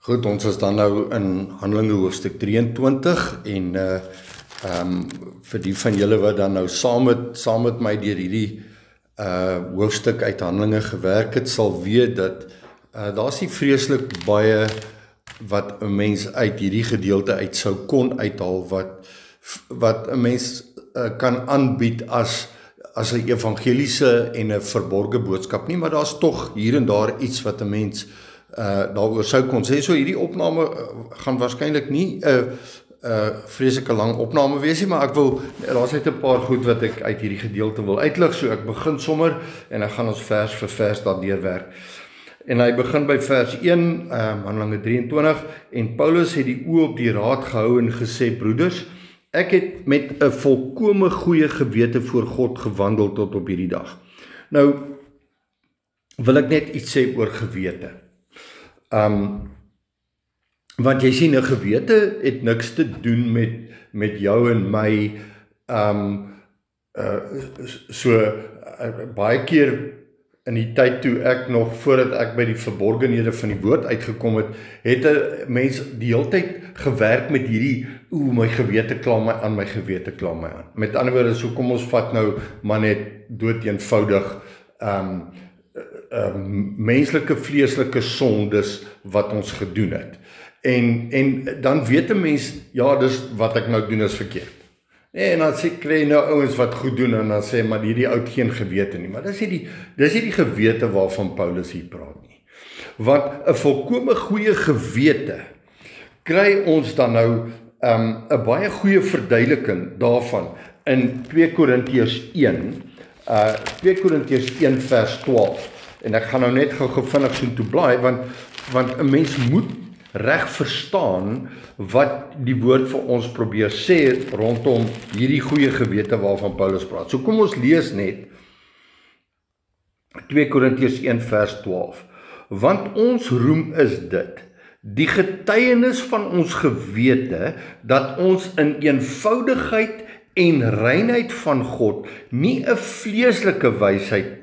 Goed, ons is dan nou in Handelinge hoofstuk 23 en vir die van julle wat dan nou saam met my deur hierdie hoofstuk uit Handelinge gewerk het, sal weet dat daar's nie vreeslik baie wat 'n mens uit hierdie gedeelte uit sou kon uithaal wat 'n mens kan aanbied as 'n evangeliese en 'n verborge boodskap nie, maar daar's tog hier en daar iets wat 'n mens daaroor sou kon sê. So hierdie opname gaan waarskynlik nie 'n vreeslike lang opname wees nie, maar daar's net 'n paar goed wat ek uit hierdie gedeelte wil uitlig, so ek begin sommer en dan gaan ons vers vir vers daardeur werk. En hy begin by vers 1, Handelinge 23, en Paulus het die oë op die raad gehou en gesê: broeders, ek het met 'n volkome goeie gewete voor God gewandel tot op hierdie dag. Nou wil ek net iets sê oor gewete. Want jy sien, 'n gewete het niks te doen met jou en my. Baie keer in die tyd toe ek nog, voordat ek by die verborgenhede van die woord uitgekom het, het 'n mens die hele tyd gewerk met hierdie, my gewete kla my aan, my gewete kla my aan. Met ander woorde, so kom ons vat nou maar net dood eenvoudig menslike vleeslike sondes wat ons gedoen het. En dan weet 'n mens, ja, dis wat ek nou doen is verkeerd. En dan kry jy nou ouens wat goed doen en dan sê, maar hierdie ou geen gewete nie. Maar dis nie die gewete waarvan Paulus hier praat nie. Want 'n volkome goeie gewete kry ons dan nou 'n baie goeie verduideliking daarvan in 2 Korintiërs 1, 2 Korintiërs 1 vers 12. En ek gaan nou net gou vinnig so toe blaai, want 'n mens moet reg verstaan wat die woord vir ons probeer sê rondom hierdie goeie gewete waarvan Paulus praat. So kom ons lees net 2 Korintiërs 1 vers 12. Want ons roem is dit, die getuienis van ons gewete, dat ons in eenvoudigheid en reinheid van God nie in vleeslike wysheid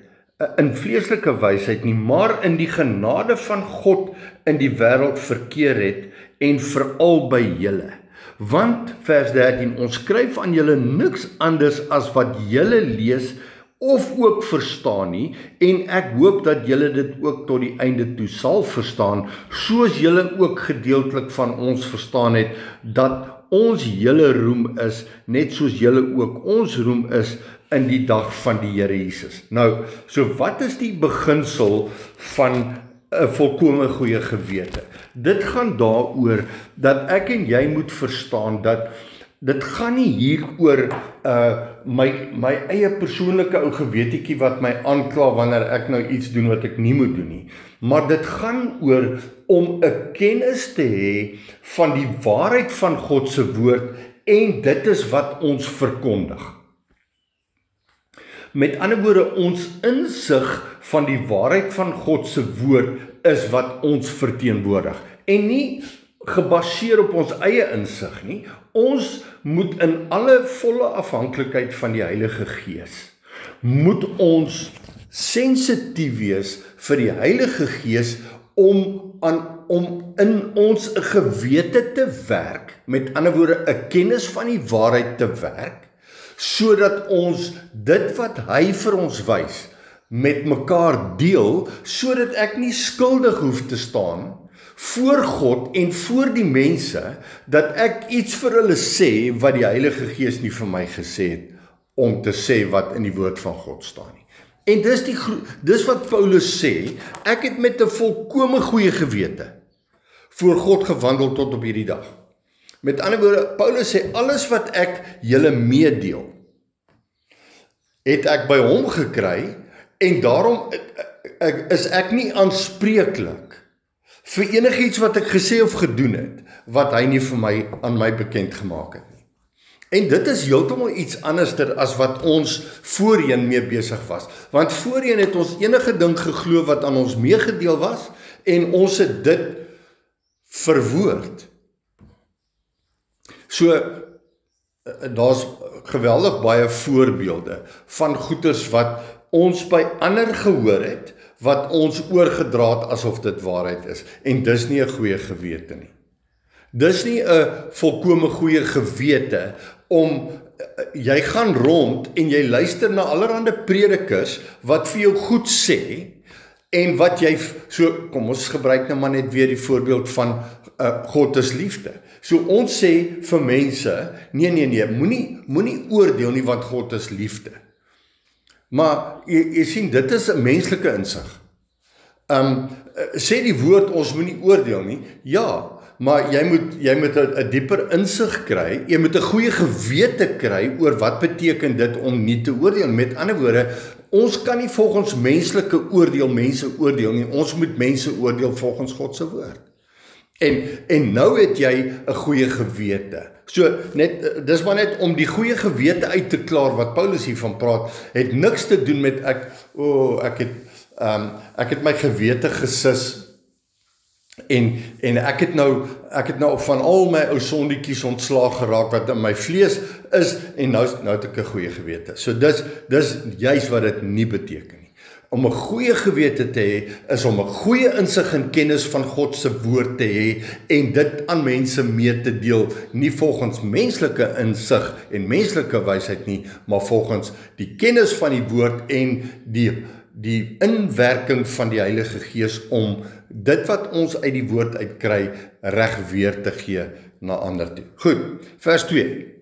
nie, maar in die genade van God in die wêreld verkeer het, en veral by julle. Want, vers 13, ons skryf aan julle niks anders as wat julle lees of ook verstaan nie, en ek hoop dat julle dit ook tot die einde toe sal verstaan, soos julle ook gedeeltelik van ons verstaan het, dat ons julle roem is, net soos julle ook ons roem is, in die dag van die Here Jesus. Nou, so wat is die beginsel van 'n volkome goeie gewete? Dit gaan daaroor dat ek en jy moet verstaan dat dit gaan nie hier oor my eie persoonlike ou gewetetjie wat my aankla wanneer ek nou iets doen wat ek nie moet doen nie. Maar dit gaan oor om 'n kennis te hê van die waarheid van God se woord, en dit is wat ons verkondig. Met ander woorde, ons insig van die waarheid van God se woord is wat ons verteenwoordig. En nie gebaseer op ons eie insig nie. Ons moet in alle volle afhanklikheid van die Heilige Gees, moet ons sensitief wees vir die Heilige Gees om in ons gewete te werk, met ander woorde 'n kennis van die waarheid te werk, sodat ons dit wat hy vir ons wys met mekaar deel, sodat ek nie skuldig hoef te staan voor God en voor die mense, dat ek iets vir hulle sê wat die Heilige Gees nie vir my gesê het om te sê wat in die woord van God staan nie. En dis wat Paulus sê, ek het met 'n volkome goeie gewete voor God gewandel tot op hierdie dag. Met ander woorde, Paulus sê, alles wat ek julle meedeel, het ek by hom gekry, en daarom is ek nie aanspreeklik vir enigiets wat ek gesê of gedoen het, wat hy nie aan my bekend gemaak het nie. En dit is heeltemal iets anderster as wat ons voorheen mee besig was. Want voorheen het ons enige ding geglo wat aan ons meegedeel was, en ons het dit verwoord. So, daar's geweldig baie voorbeelde van goeders wat ons by ander gehoor het, wat ons oorgedra het asof dit waarheid is. En dis nie 'n goeie gewete nie. Dis nie 'n volkome goeie gewete om jy gaan rond en jy luister na allerhande predikers wat vir jou goed sê en wat jy so kom ons gebruik nou maar net weer die voorbeeld van God is liefde. So ons sê vir mense, nee, moenie oordeel nie want God is liefde. Maar jy sien dit is 'n menslike insig. Sê die woord ons moenie oordeel nie. Ja, maar jy moet 'n dieper insig kry. Jy moet 'n goeie gewete kry oor wat beteken dit om nie te oordeel. Met ander woorde, ons kan nie volgens menslike oordeel mense oordeel nie. Ons moet mense oordeel volgens God se woord. En nou het jy 'n goeie gewete. So dis maar net om die goeie gewete uit te klaar wat Paulus hiervan praat, het niks te doen met ek het my gewete gesis en ek het nou van al my ou sondetjies ontslaag geraak wat in my vlees is en nou het ek 'n goeie gewete. So dis juis wat dit nie beteken nie. Om 'n goeie gewete te hê is om 'n goeie insig en kennis van God se woord te hê en dit aan mense mee te deel, nie volgens menslike insig en menslike wysheid nie, maar volgens die kennis van die woord en die inwerking van die Heilige Gees om dit wat ons uit die woord uitkry reg weer te gee na ander toe. Goed, vers 2.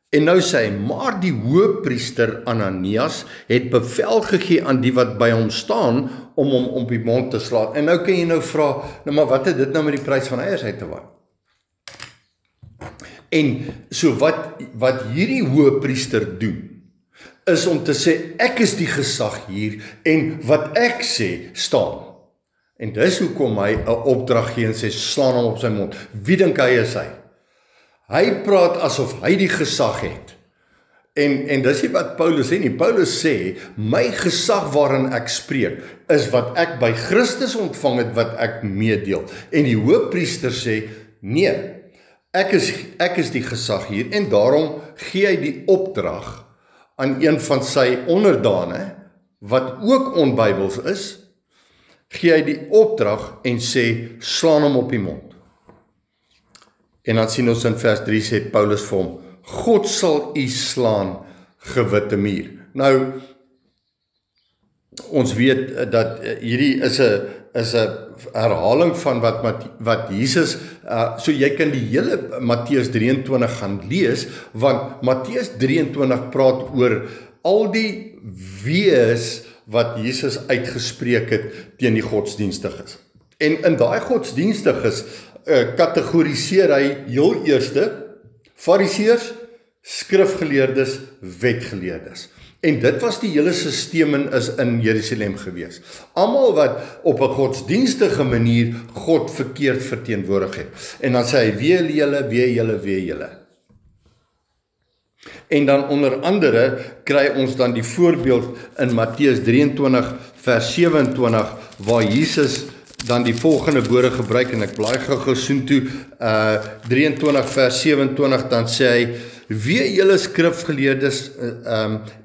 En nou sê hy, maar die hoëpriester Ananias het bevel gegee aan die wat by hom staan om hom op die mond te slaan. En nou kan jy nou vra, nou maar wat het dit nou met die prys van eiers uit te maak? En so wat hierdie hoëpriester doen, is om te sê, ek is die gesag hier, en wat ek sê, staan. En dis hoekom hy 'n opdrag gee en sê, slaan hom op sy mond. Wie dink hy is hy? Hy praat asof hy die gesag het. En dis nie wat Paulus sê nie. Paulus sê, my gesag waarin ek spreek, is wat ek by Christus ontvang het, wat ek meedeel. En die hoëpriester sê, nee, ek is die gesag hier, en daarom gee hy die opdrag aan een van sy onderdane, wat ook onbybels is, gee hy die opdrag en sê, slaan hom op die mond. En dan sien ons in vers 3 sê Paulus vir hom, God sal u slaan, gewitte muur. Nou, ons weet dat hierdie is 'n herhaling van wat Jesus, so jy kan die hele Matteus 23 gaan lees, want Matteus 23 praat oor al die wees wat Jesus uitgespreek het teen die godsdienstiges. En in daai godsdienstiges kategoriseer hy heel eerste Fariseërs, skrifgeleerdes, wetgeleerdes. En dit was die hele stelsel is in Jerusalem gewees. Almal wat op 'n godsdienstige manier God verkeerd verteenwoordig het. En dan sê hy, wee julle. En dan onder andere kry ons dan die voorbeeld in Matteus 23 vers 27 waar Jesus dan die volgende woorde gebruik en ek blaai gou soontoe 23 vers 27 dan sê hy, wee julle skrifgeleerdes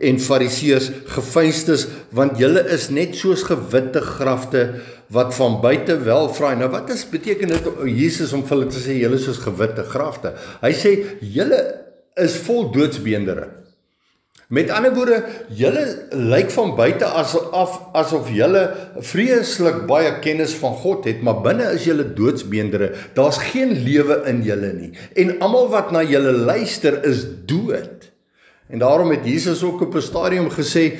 en fariseërs, geveinstes, want julle is net soos gewitte grafte wat van buite wel fraai. Nou wat beteken dit Jesus om vir hulle te sê julle is soos gewitte grafte? Hy sê julle is vol doodsbeendere. Met ander woorde, julle lyk van buite asof julle vreeslik baie kennis van God het, maar binne is julle doodsbeendere. Daar's geen lewe in julle nie. En almal wat na julle luister is dood. En daarom het Jesus ook op 'n stadium gesê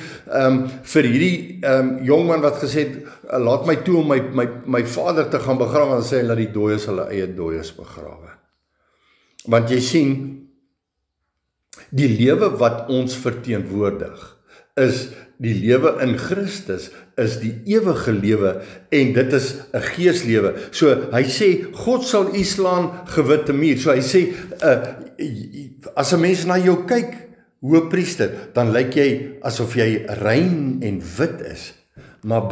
vir hierdie jongman wat gesê het, laat my toe om my vader te gaan begrawe, en sê hy, laat die dooies hulle eie dooies begrawe. Want jy sien, die lewe wat ons verteenwoordig is die lewe in Christus, is die ewige lewe en dit is 'n geeslewe. So hy sê God sal u slaan, gewitte muur. So hy sê as 'n mens na jou kyk, hoëpriester, dan lyk jy asof jy rein en wit is. Maar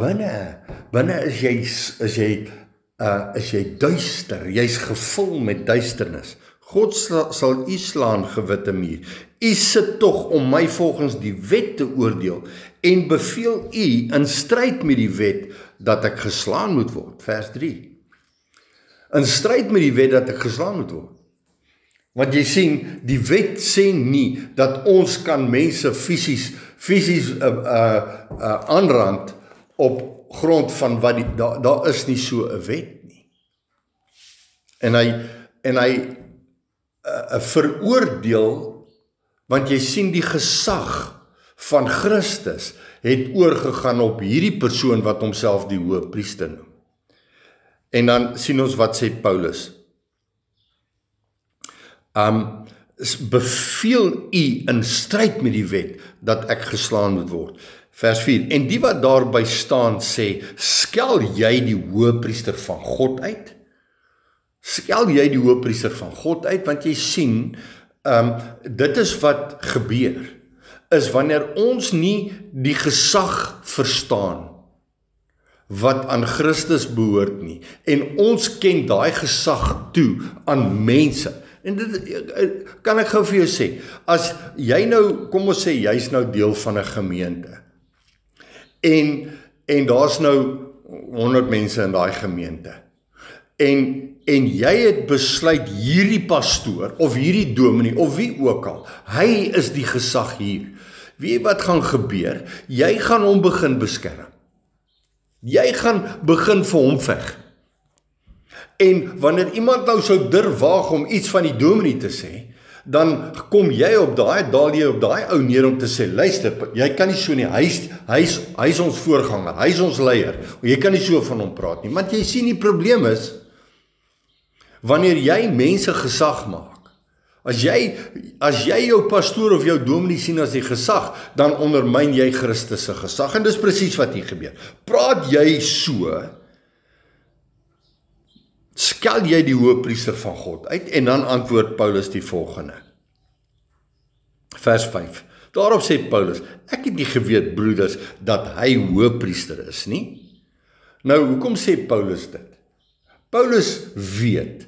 binne is jy duister. Jy's gevul met duisternis. God sal u slaan, gewitte muur. U sit tog om my volgens die wet te oordeel en beveel u in stryd met die wet dat ek geslaan moet word. Vers 3. In stryd met die wet dat ek geslaan moet word. Want jy sien, die wet sê nie dat ons kan mense fisies aanrand op grond van wat daar is nie so 'n wet nie. En hy veroordeel, want jy sien die gesag van Christus het oorgegaan op hierdie persoon wat homself die hoëpriester noem. En dan sien ons wat sê Paulus. Beveel u in stryd met die wet dat ek geslaan moet word. Vers 4. En die wat daarby staan sê, skel jy die hoëpriester van God uit? Skel jy die hoëpriester van God uit? Want jy sien, dit is wat gebeur, is wanneer ons nie die gesag verstaan wat aan Christus behoort nie, en ons ken daai gesag toe aan mense. En dit kan ek gou vir jou sê, as jy nou, kom ons sê, jy's nou deel van 'n gemeente, en daar's nou 100 mense in daai gemeente, en jy het besluit hierdie pastoor, of hierdie dominee, of wie ook al, hy is die gesag hier. Weet jy wat gaan gebeur? Jy gaan hom begin beskerm. Jy gaan begin vir hom veg. En wanneer iemand nou sou durf waag om iets van die dominee te sê, dan kom jy op daai ou neer om te sê, luister, jy kan nie so nie, hy is ons voorganger, hy is ons leier, jy kan nie so van hom praat nie, want jy sien die probleem is, wanneer jy mense gesag maak, as jy jou pastoor of jou dominee sien as die gesag, dan ondermyn jy Christus se gesag, en dis presies wat hier gebeur. Praat jy so, skel jy die hoëpriester van God uit, en dan antwoord Paulus die volgende. Vers 5. Daarop sê Paulus, ek het nie geweet, broeders, dat hy hoëpriester is nie. Nou, hoekom sê Paulus dit? Paulus weet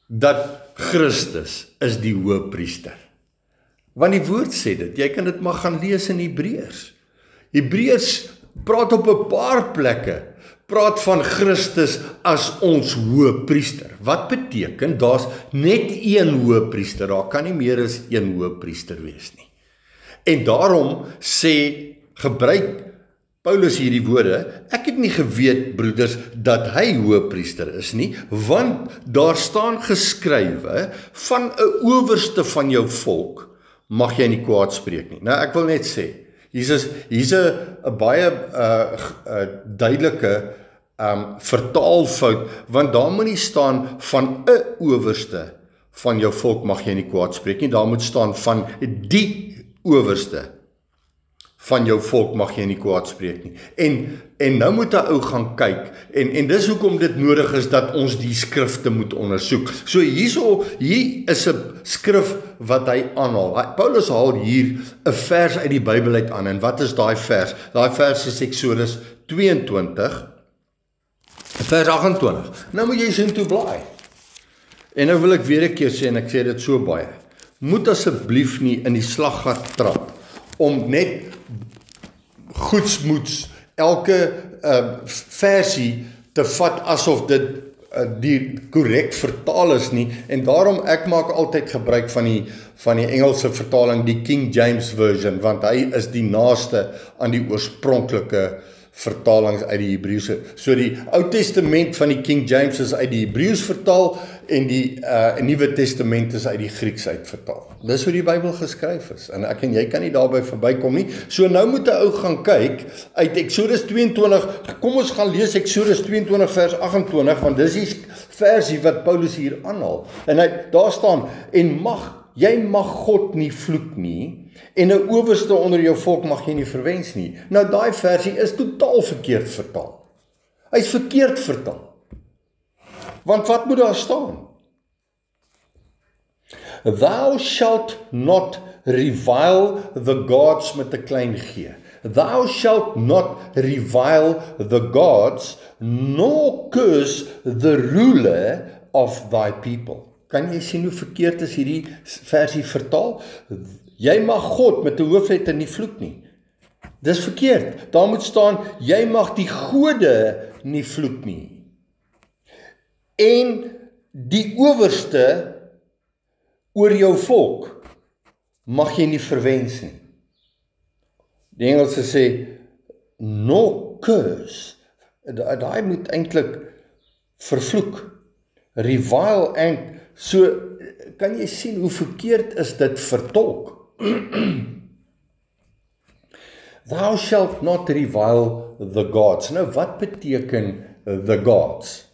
dat Christus is die hoëpriester. Want die woord sê dit, jy kan dit maar gaan lees in Hebreërs. Hebreërs praat op 'n paar plekke, praat van Christus as ons hoëpriester. Wat beteken, daar's net een hoëpriester, daar kan nie meer as een hoëpriester wees nie. En daarom gebruik Paulus hierdie woorde, ek het nie geweet, broeders, dat hy hoëpriester is nie, want daar staan geskrywe, van 'n owerste van jou volk, mag jy nie kwaad spreek nie. Nou, ek wil net sê, hier's 'n baie duidelike vertaalfout, want daar moet nie staan, van 'n owerste van jou volk mag jy nie kwaad spreek nie, daar moet staan, van die owerste van jou volk mag jy nie kwaad spreek nie. En nou moet 'n ou gaan kyk, en dis hoekom dit nodig is dat ons die skrifte moet ondersoek. So hier is 'n skrif wat hy aanhaal. Paulus haal hier 'n vers uit die Bybel uit aan, en wat is daai vers? Daai vers is Eksodus 22, vers 28. Nou moet jy sien toe blaai. En nou wil ek weer 'n keer sê, en ek sê dit so baie, moet asseblief nie in die slaggat trap, om net goedsmoeds elke versie te vat asof dit die korrek vertaal is nie, en daarom ek maak altyd gebruik van die Engelse vertaling, die King James Version, want hy is die naaste aan die oorspronklike vertalings uit die Hebreëse. So die Ou Testament van die King James is uit die Hebreëus vertaal, en die Nuwe Testament is uit die Grieks uitvertaal. Dis hoe die Bybel geskryf is, en ek en jy kan nie daarby verbykom nie. So nou moet 'n ou gaan kyk uit Eksodus 22, kom ons gaan lees Eksodus 22 vers 28, want dis die versie wat Paulus hier aanhaal. En daar staan, en jy mag God nie vloek nie, en 'n owerste onder jou volk mag jy nie verwens nie. Nou daai versie is totaal verkeerd vertaal. Hy's verkeerd vertaal. Want wat moet daar staan? Thou shalt not revile the gods met 'n klein g. Thou shalt not revile the gods, nor curse the ruler of thy people. kan jy sien hoe verkeerd is hierdie versie vertaal? Jy mag God met 'n hoofletter nie vloek nie. Dis verkeerd. Daar moet staan, jy mag die gode nie vloek nie. En die owerste oor jou volk mag jy nie verwens nie. Die Engelse sê, no curse. Daai moet eintlik vervloek. Revile and, so kan jy sien hoe verkeerd is dit vertolk. Thou shalt not revile the gods. Nou wat beteken the gods?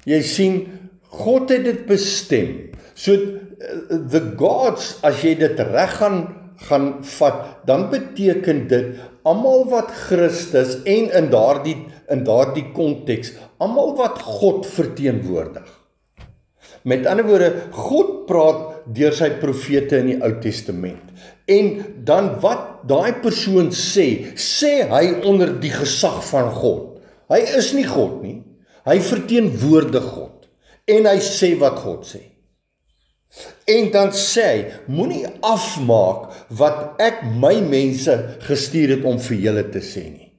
Jy sien, God het dit bestem. So the gods, as jy dit reg gaan vat, dan beteken dit almal wat Christus en in daardie konteks, almal wat God verteenwoordig. Met ander woorde, God praat deur sy profete in die Ou Testament. En dan wat daai persoon sê hy onder die gesag van God. Hy is nie God nie. Hy verteenwoordig God. En hy sê wat God sê. En dan sê hy, moenie afmaak wat ek my mense gestuur het om vir julle te sê nie.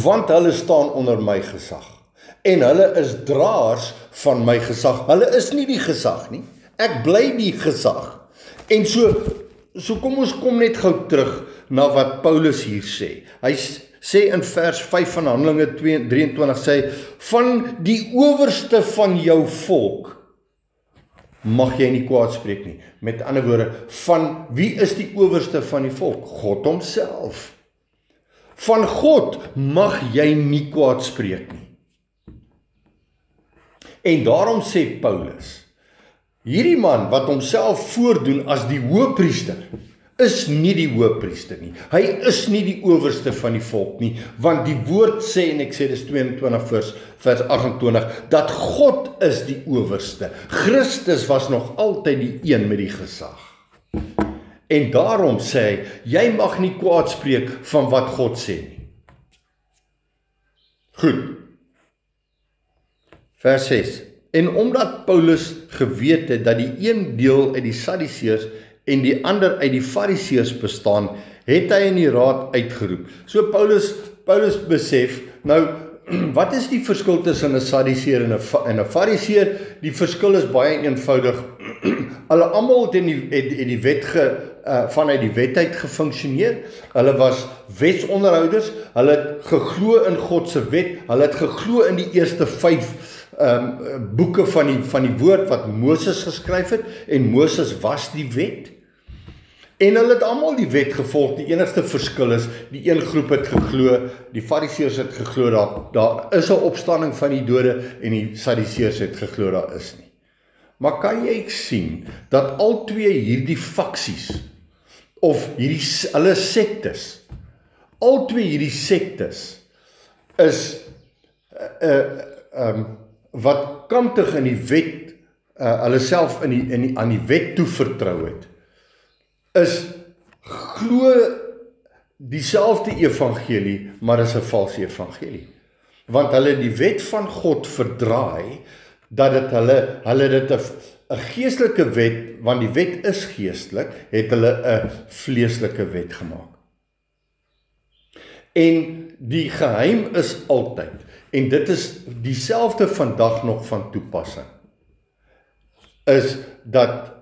Want hulle staan onder my gesag. En hulle is draers van my gesag. Hulle is nie die gesag nie. Ek bly die gesag. En so kom ons kom net gou terug na wat Paulus hier sê. Hy sê in vers 5 van Handelinge 23 sê, van die owerste van jou volk mag jy nie kwaad spreek nie. Met ander woorde, van wie is die owerste van die volk? God homself. Van God mag jy nie kwaad spreek nie. En daarom sê Paulus, hierdie man wat homself voordoen as die hoëpriester, is nie die hoëpriester nie. Hy is nie die owerste van die volk nie, want die woord sê in Eksodus 22 vers 28, dat God is die owerste. Christus was nog altyd die een met die gesag. En daarom sê hy, jy mag nie kwaad spreek van wat God sê nie. Goed. Vers 6. En omdat Paulus geweet het dat die een deel uit die Sadduseërs en die ander uit die Fariseërs bestaan, het hy in die raad uitgeroep. So Paulus besef, nou, wat is die verskil tussen 'n Sadduseër en 'n Fariseër? Die verskil is baie eenvoudig. Hulle almal het in die wet vanuit die wet uit gefunksioneer. Hulle was wetsonderhouders, hulle het geglo in God se wet, hulle het geglo in die eerste 5 boeke van die woord wat Moses geskryf het, en Moses was die wet. En hulle het almal die wet gevolg. Die enigste verskil is, die een groep het geglo, die Fariseërs het geglo, daar is 'n opstanding van die dode, en die Sadduseërs het geglo, daar is nie. Maar kan jy sien, dat al twee hierdie faksies, of hulle sektes, al twee hierdie sektes, is, wat kantig in die wet, hulle self aan die wet toevertrou het, is glo dieselfde evangelie, maar is 'n valse evangelie. Want hulle die wet van God verdraai, dat hulle dit 'n geestelike wet, want die wet is geestelik, het hulle 'n vleeslike wet gemaak. En die geheim is altyd, en dit is dieselfde vandag nog van toepassing, is dat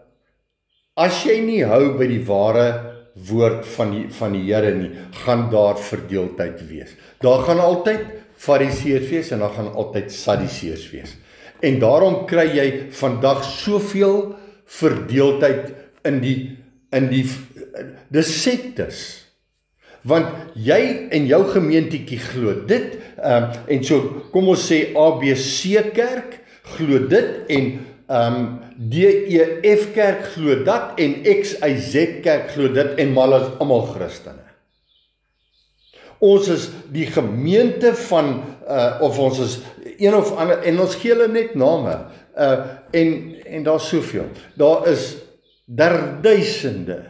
as jy nie hou by die ware woord van die Here nie, gaan daar verdeeldheid wees. Daar gaan altyd Fariseërs wees en daar gaan altyd Sadduseërs wees. En daarom kry jy vandag soveel verdeeldheid in die sektes. Want jy en jou gemeentetjie glo dit, en so kom ons sê ABC kerk glo dit, en DEF kerk glo dat, en XYZ kerk glo dit, en maar is almal Christene. Ons is die gemeente van, of ons is een of ander, en ons gee hulle net name, en daar is soveel. Daar is duisende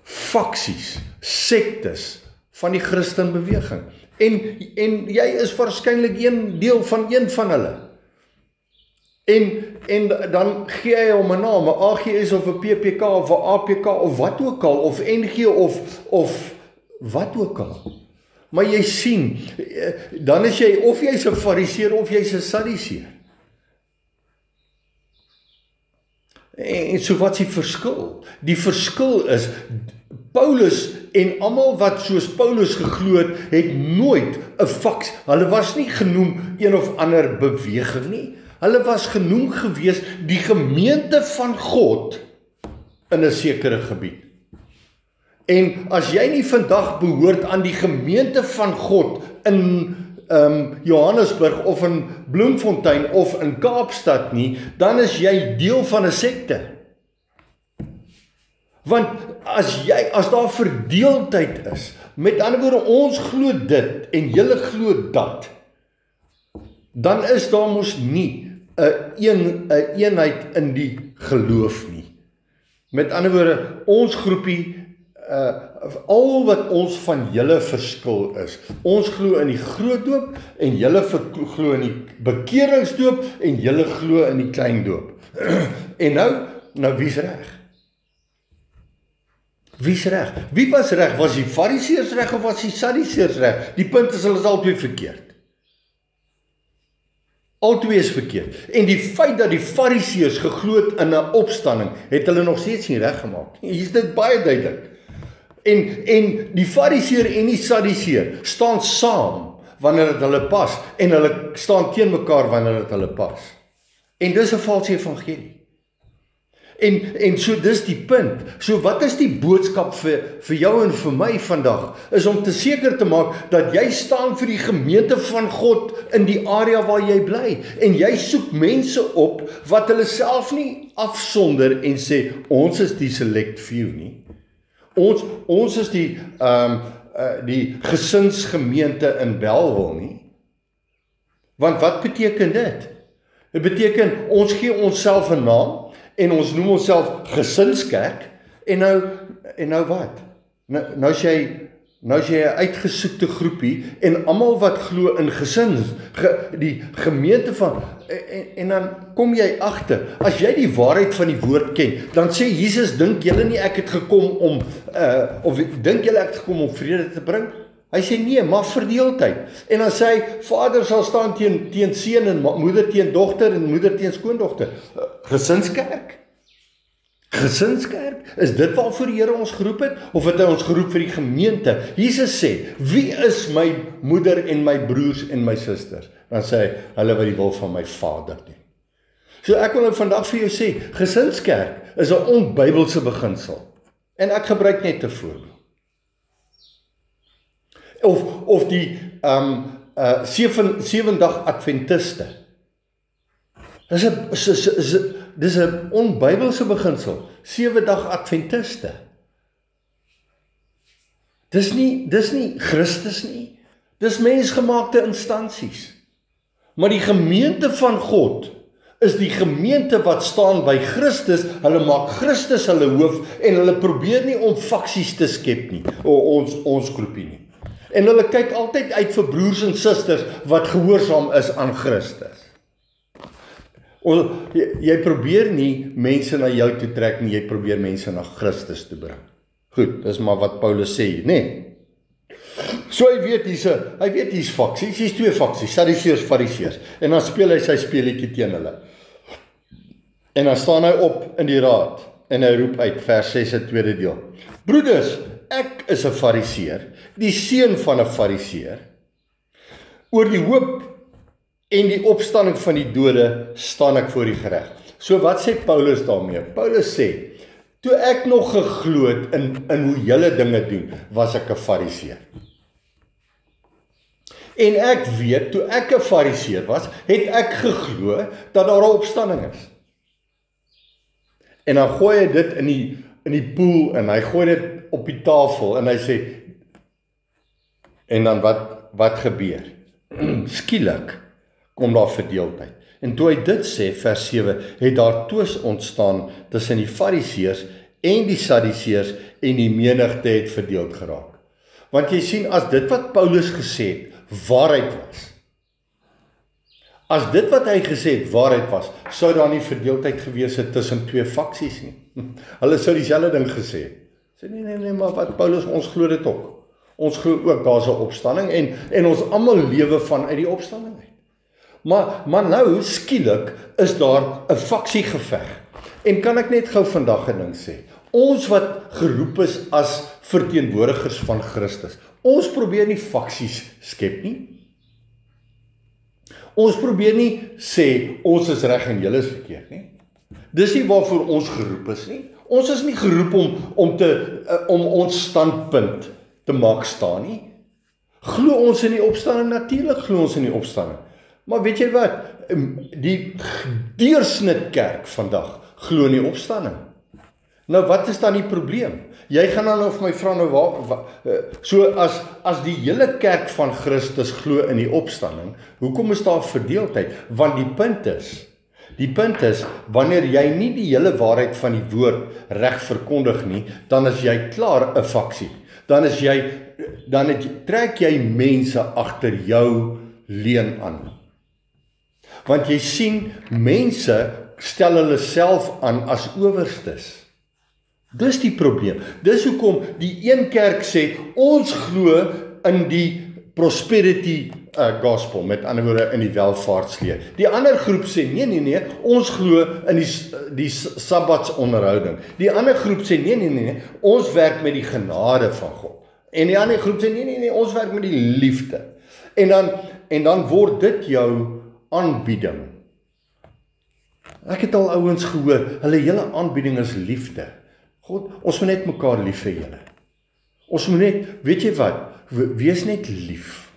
faksies, sektes van die Christenbeweging. En jy is waarskynlik een deel van een van hulle. En dan gee hy hom 'n naam, 'n AGS of 'n PPK of 'n APK of wat ook al, of NG of wat ook al. Maar jy sien, dan is jy, of jy's 'n fariseer of jy's 'n sadiseer. En so wat is die verskil? Die verskil is, Paulus en almal wat soos Paulus geglo het nooit 'n faks, hulle was nie genoem een of ander beweging nie. Hulle was genoem gewees die gemeente van God in 'n sekere gebied. En as jy nie vandag behoort aan die gemeente van God in Johannesburg of in Bloemfontein of in Kaapstad nie, dan is jy deel van 'n sekte. Want as daar verdeeldheid is, met ander woorde, ons glo dit en julle glo dat, dan is daar mos nie 'n eenheid in die geloof nie. Met ander woorde, ons groepie, al wat ons van julle verskil is, ons glo in die groot doop en julle glo in die bekeringsdoop en julle glo in die klein doop. En nou wie's reg? Wie's reg? Wie was reg? Was die fariseërs reg of was die sadiseërs reg? Die punt is, hulle is albei verkeerd. Albei is verkeerd. En die feit dat die fariseërs geglo het in 'n opstanding, het hulle nog steeds nie reggemaak. Hier is dit baie duidelik. En die fariseer en die sadiseer staan saam wanneer dit hulle pas, en hulle staan teen mekaar wanneer dit hulle pas. En dis 'n valse evangelie. En so dis die punt. So wat is die boodskap vir jou en vir my vandag? Is om te seker te maak dat jy staan vir die gemeente van God in die area waar jy bly. En jy soek mense op wat hulle self nie afsonder en sê, ons is die select few nie. Ons is die gesinsgemeente in Bellville nie. Want wat beteken dit? Dit beteken, ons gee onsself 'n naam, en ons noem onsself gesinskerk, en nou wat? Nou is jy 'n uitgesoekte groepie, en almal wat glo in gesins, die gemeente van, en dan kom jy agter, as jy die waarheid van die woord ken, dan sê Jesus, dink julle nie ek het gekom om, of dink julle ek het gekom om vrede te bring? Hy sê nee, maar verdeeldheid. En dan sê hy, vader sal staan teen seun en moeder teen dogter en moeder teen skoondogter. Gesinskerk? Gesinskerk? Is dit waarvoor die Here ons geroep het? Of het hy ons geroep vir die gemeente? Jesus sê, wie is my moeder en my broers en my susters? Dan sê hy, hulle wat die wil van my Vader doen. So ek wil nou vandag vir jou sê, gesinskerk is 'n onbybelse beginsel. En ek gebruik net 'n voorbeeld. Of die 7-dag Adventiste. Dis 'n onbybelse beginsel. 7-dag Adventiste. Dis nie Christus nie. Dis mensgemaakte instansies. Maar die gemeente van God is die gemeente wat staan by Christus. Hulle maak Christus hulle hoof en hulle probeer nie om faksies te skep nie. Ons groepie nie. En hulle kyk altyd uit vir broers en susters wat gehoorsaam is aan Christus. Jy probeer nie mense na jou toe trek nie, jy probeer mense na Christus toe bring. Goed, dis maar wat Paulus sê, nee. So hy weet hier's faksies, hier's twee faksies, Sadduseërs, Fariseërs. En dan speel hy sy speletjie teen hulle. En dan staan hy op in die raad en hy roep uit vers 6 se tweede deel. Broeders, ek is 'n Fariseer, die seun van 'n Fariseer. Oor die hoop en die opstanding van die dode staan ek voor die gereg. So wat sê Paulus daarmee? Paulus sê, toe ek nog geglo het in hoe julle dinge doen, was ek 'n Fariseer. En ek weet, toe ek 'n Fariseer was, het ek geglo dat daar 'n opstanding is. En dan gooi hy dit in die poel en hy gooi dit op die tafel en hy sê, en dan wat gebeur? Skielik kom daar verdeeldheid. En toe hy dit sê, vers 7, het daar twis ontstaan tussen die Fariseërs en die Sadduseërs en die menigte het verdeeld geraak. Want jy sien, as dit wat Paulus gesê het, waarheid was, As dit wat hy gesê het waarheid was, sou daar nie verdeeldheid gewees het tussen twee faksies nie. Hulle sou dieselfde ding gesê het. Sê nee, maar wat Paulus, ons glo dit ook. Ons glo ook daar's 'n opstanding en ons almal lewe vanuit die opstanding uit. Maar nou skielik is daar 'n faksiegeveg. En kan ek net gou vandag 'n ding sê? Ons wat geroep is as verteenwoordigers van Christus, ons probeer nie faksies skep nie. Ons probeer nie sê ons is reg en julle is verkeerd nie. Dis nie waarvoor ons geroep is nie. Ons is nie geroep om ons standpunt te maak staan nie. Glo ons in die opstanding? Natuurlik glo ons in die opstanding. Maar weet jy wat? Die deursnit kerk vandag glo in die opstanding. Nou wat is dan die probleem? Jy gaan dan of my vra nou so as die hele kerk van Christus glo in die opstanding, hoekom is daar verdeeldheid? Want die punt is, wanneer jy nie die hele waarheid van die woord reg verkondig nie, dan is jy klaar 'n faksie. Trek jy mense agter jou leuen aan. Want jy sien, mense stel hulle self aan as owerstes. Dis die probleem. Dis hoekom die een kerk sê, ons glo in die prosperity gospel, met ander woorde in die welvaartsleer. Die ander groep sê, nee, ons glo in die sabbatsonderhouding. Die ander groep sê, nee, ons werk met die genade van God. En die ander groep sê, nee, ons werk met die liefde. En dan word dit jou aanbieding. Ek het al ouens gehoor, hulle hele aanbieding is liefde. God, ons moet net mekaar lief hê julle. Ons moet net, weet jy wat, wees net lief.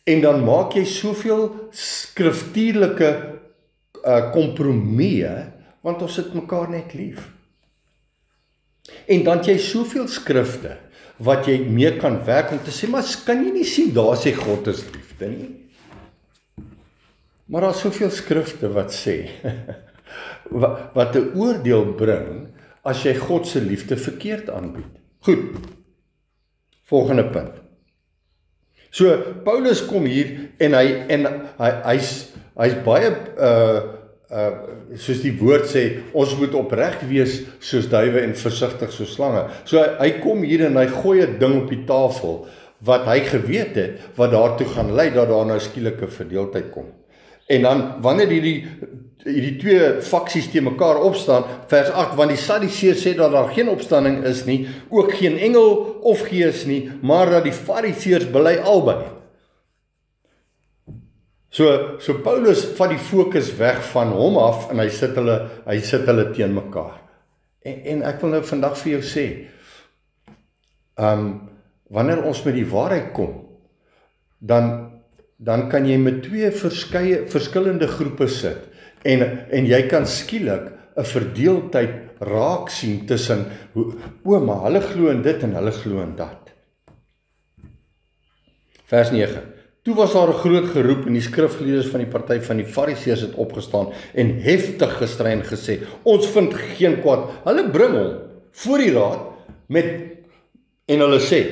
En dan maak jy soveel skriftuurlike kompromieë, want ons het mekaar net lief. En dan het jy soveel skrifte wat jy mee kan werk om te sê, maar kan jy nie sien, daar sê God is liefde nie? Maar daar is soveel skrifte wat sê, wat 'n oordeel bring, as jy God se liefde verkeerd aanbied. Goed, volgende punt. So, Paulus kom hier, en hy's baie, soos die woord sê, ons moet opreg wees soos duwe en versigtig soos slange. So, hy kom hier en hy gooi 'n ding op die tafel, wat hy geweet het, wat daartoe gaan lei, dat daar nou skielike verdeeldheid kom. En dan, wanneer hierdie twee faksies teen mekaar opstaan, vers 8, want die Sadduseërs sê dat daar geen opstanding is nie, ook geen engel of gees nie, maar dat die Fariseërs bely albei. So Paulus vat die fokus weg van hom af, en hy sit hulle teen mekaar. En ek wil nou vandag vir jou sê, wanneer ons met die waarheid kom, dan kan jy met twee verskillende groepe sit, en jy kan skielik 'n verdeeldheid raak sien tussen, maar hulle glo in dit en hulle glo in dat. Vers 9. Toe was daar 'n groot geroep en die skrifgeleerdes van die party van die Fariseërs het opgestaan en heftig gestry en gesê, ons vind geen kwaad. Hulle bring hom voor die raad en hulle sê,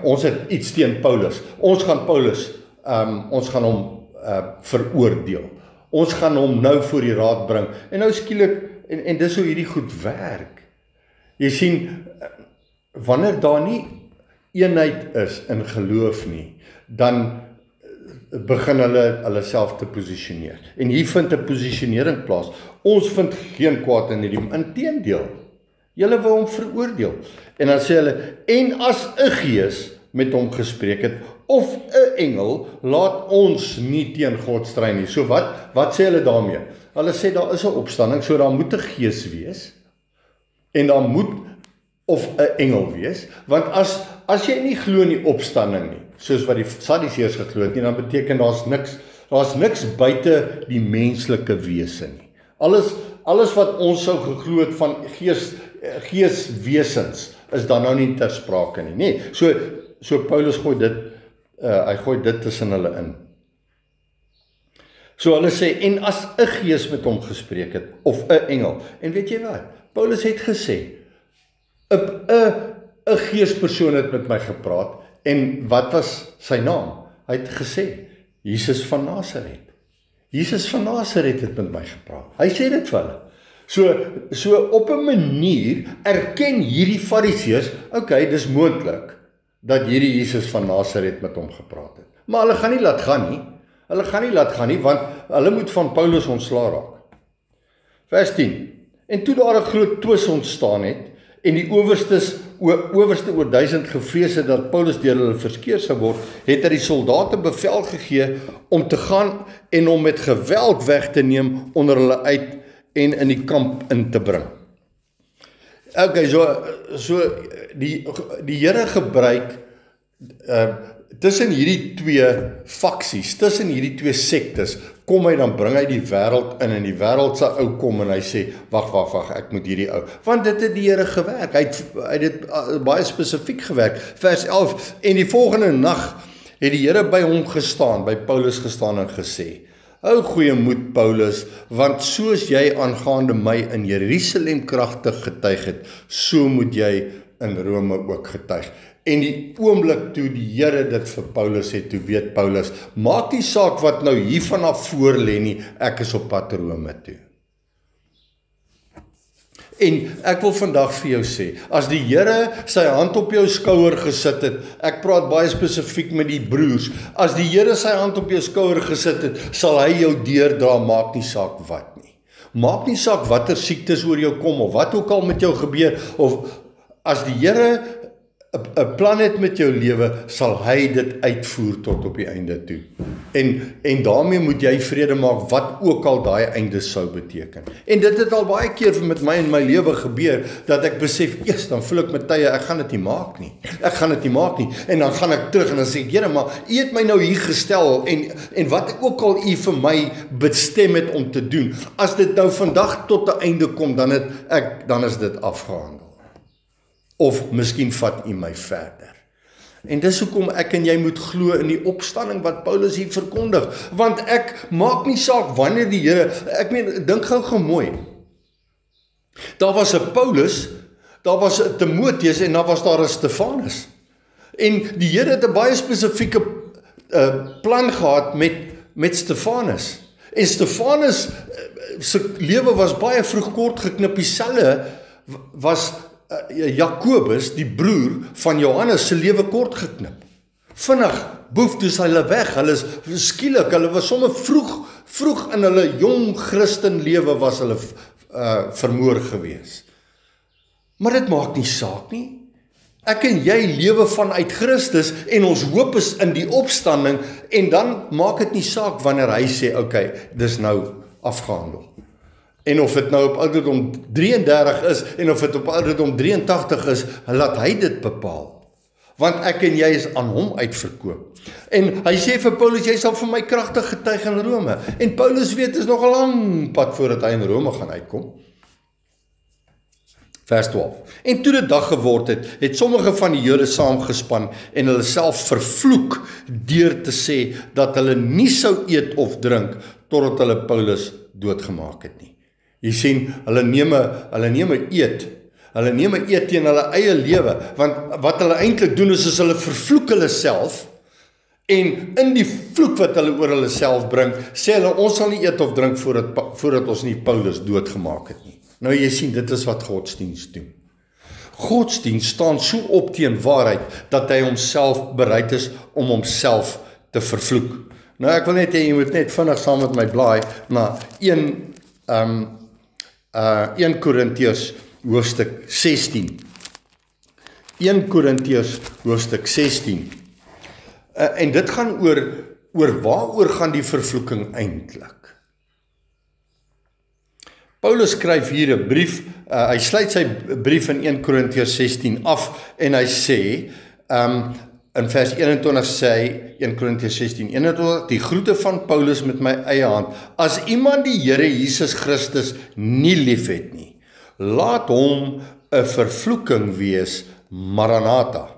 ons het iets teen Paulus. Ons gaan hom veroordeel. Ons gaan hom nou voor die raad bring. En nou skielik, en dis hoe hierdie goed werk. Jy sien, wanneer daar nie eenheid is in geloof nie, dan begin hulle self te posisioneer. En hier vind 'n posisionering plaas. Ons vind geen kwaad in hierdie, inteendeel. Julle wil hom veroordeel. En dan sê hulle, en as 'n gees met hom gespreek het, of 'n engel, laat ons nie teen God stry nie. So wat sê hulle daarmee? Hulle sê daar is 'n opstanding, so daar moet 'n gees wees, en daar moet of 'n engel wees, want as jy nie glo in die opstanding nie, soos wat die Sadduseërs geglo het nie, dan beteken daar's niks buite die menslike wese nie. Alles wat ons sou geglo het van geeswesens, is dan nou nie ter sprake nie. Nee, so Paulus gooi dit tussen hulle in. So hulle sê, en as 'n gees met hom gespreek het, of 'n engel, en weet jy wat, Paulus het gesê, 'n geespersoon het met my gepraat, en wat was sy naam? Hy het gesê, Jesus van Nasaret. Jesus van Nasaret het met my gepraat. Hy sê dit vir hulle. So op 'n manier erken hierdie Fariseërs, okay, dis moontlik dat hierdie Jesus van Nasaret met hom gepraat het. Maar hulle gaan nie laat gaan nie. Hulle gaan nie laat gaan nie, want hulle moet van Paulus ontslaa raak. Vers 10. En toe daar 'n groot twis ontstaan het, en die owerste oor 1000 gevrees het dat Paulus deur hulle verskeer sou word, het hy die soldate bevel gegee om te gaan en hom met geweld weg te neem onder hulle uit en in die kamp in te bring. Okay, so die Here gebruik tussen hierdie twee faksies, tussen hierdie twee sektes, kom hy dan bring hy die wêreld in en die wêreld se ou kom en hy sê, wag, ek moet hierdie ou, want dit het die Here gewerk, hy het dit baie spesifiek gewerk. Vers 11, en die volgende nag het die Here by hom gestaan, by Paulus gestaan en gesê, hou goeie moed Paulus, want soos jy aangaande my in Jerusalem kragtig getuig het, so moet jy in Rome ook getuig. En die oomblik toe die Here dit vir Paulus het, toe weet Paulus, maak nie saak wat nou hier vanaf voor lê nie, ek is op pad Rome toe. En ek wil vandag vir jou sê, as die Here sy hand op jou skouer gesit het, ek praat baie spesifiek met die broers, as die Here sy hand op jou skouer gesit het, sal hy jou deurdra, maak nie saak wat nie. Maak nie saak watter siektes oor jou kom, of wat ook al met jou gebeur, of as die Here 'n plan het met jou lewe, sal hy dit uitvoer tot op die einde toe. En daarmee moet jy vrede maak, wat ook al daai einde sou beteken. En dit het al baie keer met my in my lewe gebeur, dat ek besef, eers dan voel ek met tye, ek gaan dit nie maak nie. En dan gaan ek terug en dan sê ek, Here, maar U het my nou hier gestel, en wat ook al U vir my bestem het om te doen, as dit nou vandag tot 'n einde kom, dan is dit afgehandel. Of miskien vat U my verder. En dis hoekom ek en jy moet glo in die opstanding wat Paulus hier verkondig. Want ek maak nie saak wanneer die Here, ek meen, dink gou mooi. Daar was 'n Paulus, daar was 'n Timoteus en dan was daar 'n Stefanus. En die Here het 'n baie spesifieke plan gehad met Stefanus. En Stefanus se lewe was baie vroeg kort geknip. Dieselfde was Jakobus, die broer van Johannes, se lewe kort geknip. Vinnig, boef, toe is hulle weg, hulle is skielik, hulle was sommer vroeg in hulle jong Christen lewe was hulle vermoor gewees. Maar dit maak nie saak nie. Ek en jy lewe vanuit Christus en ons hoop is in die opstanding en dan maak dit nie saak wanneer hy sê, okay, dis nou afgehandel. En of dit nou op ouderdom 33 is en of dit op ouderdom 83 is, laat hy dit bepaal. Want ek en jy is aan hom uitverkoop. En hy sê vir Paulus, jy sal vir my kragtig getuig in Rome. En Paulus weet, is nog 'n lang pad voordat hy in Rome gaan uitkom. Vers 12. En toe dit dag geword het, het sommige van die Jode saamgespan en hulle self vervloek deur te sê dat hulle nie sou eet of drink totdat hulle Paulus doodgemaak het nie. Jy sien, hulle neem 'n eed. Hulle neem 'n eed teen hulle eie lewe, want wat hulle eintlik doen is hulle vervloek hulle self en in die vloek wat hulle oor hulle self bring, sê hulle ons sal nie eet of drink voordat ons nie Paulus doodgemaak het nie. Nou jy sien, dit is wat godsdienst doen. Godsdienst staan so op teen waarheid dat hy homself bereid is om homself te vervloek. Nou ek wil net hê jy moet net vinnig saam met my blaai na 1 Korintiërs hoofstuk 16. 1 Korintiërs hoofstuk 16. En dit gaan oor waaroor gaan die vervloeking eintlik? Paulus skryf hier 'n brief, hy sluit sy brief in 1 Korintiërs 16 af en hy sê, in vers 21 sê hy, 1 Korintiërs 16:21, die groete van Paulus met my eie hand, as iemand die Here Jesus Christus nie lief het nie, laat hom 'n vervloeking wees, Maranatha.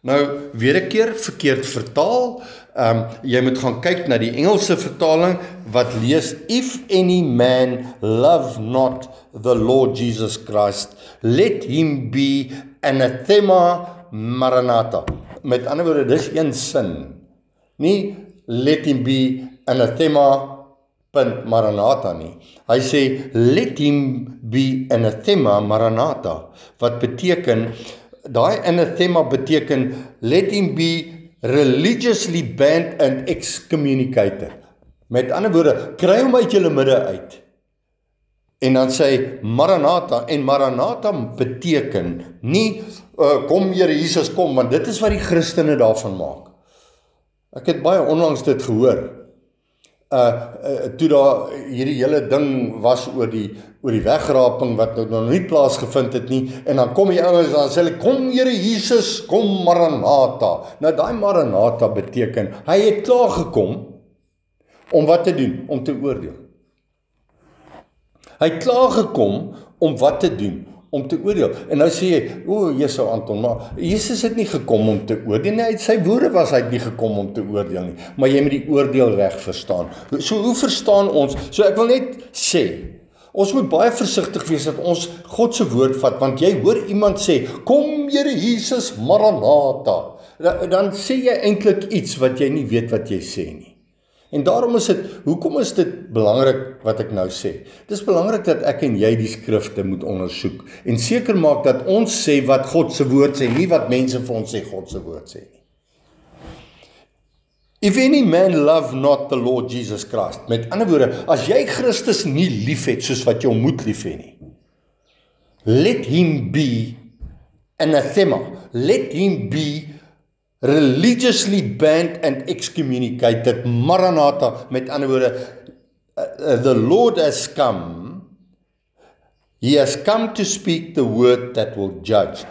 Nou, weer 'n keer verkeerd vertaal, jy moet gaan kyk na die Engelse vertaling, wat lees, if any man love not the Lord Jesus Christ, let him be anathema Maranatha. Met ander woorde, dis een sin. Nie let him be anathema Maranatha nie. Hy sê let him be anathema Maranatha, wat beteken, daai anathema beteken let him be religiously banned and excommunicated. Met ander woorde, kry hom uit julle midde uit. En dan sê hy Maranatha, en Maranatha beteken nie kom Here Jesus kom, want dit is wat die Christene daarvan maak. Ek het baie onlangs dit gehoor. Toe daar hierdie hele ding was oor die wegraping wat nog nie plaasgevind het nie, en dan kom die ouens en dan sê hulle, kom Here Jesus, kom Maranatha. Nou daai Maranatha beteken, hy het klaar gekom om wat te doen? Om te oordeel. Hy het klaar gekom om wat te doen? Om te oordeel. En nou sê jy, Jesus Anton, maar Jesus het nie gekom om te oordeel nie, sy woorde was hy het nie gekom om te oordeel nie, maar jy moet die oordeel reg verstaan. So hoe verstaan ons? So ek wil net sê, ons moet baie versigtig wees dat ons God se woord vat, want jy hoor iemand sê, kom Here Jesus, Maranatha, dan sê jy eintlik iets wat jy nie weet wat jy sê nie. En daarom is dit, hoekom is dit belangrik wat ek nou sê? Dit is belangrik dat ek en jy die skrifte moet ondersoek en seker maak dat ons sê wat God se woord sê, nie wat mense vir ons sê God se woord sê nie. If any man love not the Lord Jesus Christ, met ander woorde, as jy Christus nie lief het soos wat jy hom moet lief hê nie, let him be anathema, let him be religiously banned and excommunicated, Maranatha, met ander woorde, the Lord has come, he has come to speak the word that will judge.